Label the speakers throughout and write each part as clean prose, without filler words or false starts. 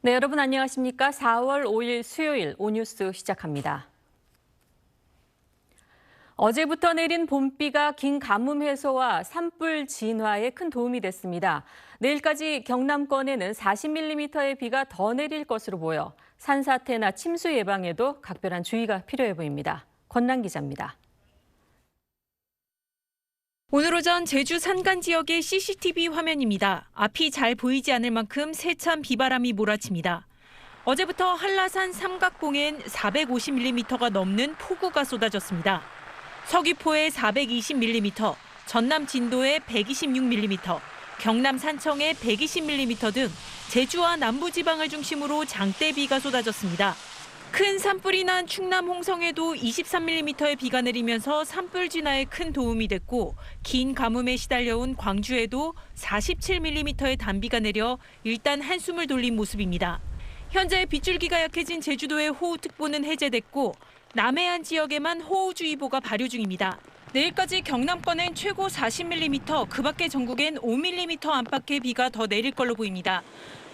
Speaker 1: 네, 여러분 안녕하십니까? 4월 5일 수요일 오뉴스 시작합니다. 어제부터 내린 봄비가 긴 가뭄 해소와 산불 진화에 큰 도움이 됐습니다. 내일까지 경남권에는 40mm의 비가 더 내릴 것으로 보여 산사태나 침수 예방에도 각별한 주의가 필요해 보입니다. 권난 기자입니다.
Speaker 2: 오늘 오전 제주 산간 지역의 CCTV 화면입니다. 앞이 잘 보이지 않을 만큼 세찬 비바람이 몰아칩니다. 어제부터 한라산 삼각봉엔 450mm가 넘는 폭우가 쏟아졌습니다. 서귀포에 420mm, 전남 진도에 126mm, 경남 산청에 120mm 등 제주와 남부지방을 중심으로 장대비가 쏟아졌습니다. 큰 산불이 난 충남 홍성에도 23mm의 비가 내리면서 산불 진화에 큰 도움이 됐고, 긴 가뭄에 시달려온 광주에도 47mm의 단비가 내려 일단 한숨을 돌린 모습입니다. 현재 빗줄기가 약해진 제주도의 호우특보는 해제됐고 남해안 지역에만 호우주의보가 발효 중입니다. 내일까지 경남권엔 최고 40mm, 그 밖에 전국엔 5mm 안팎의 비가 더 내릴 걸로 보입니다.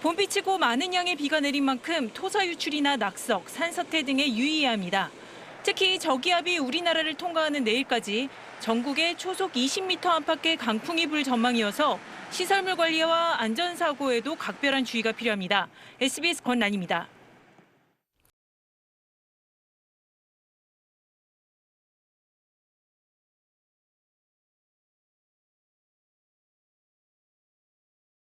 Speaker 2: 봄비치고 많은 양의 비가 내린 만큼 토사 유출이나 낙석, 산사태 등에 유의해야 합니다. 특히 저기압이 우리나라를 통과하는 내일까지 전국에 초속 20m 안팎의 강풍이 불 전망이어서 시설물 관리와 안전사고에도 각별한 주의가 필요합니다. SBS 권란입니다.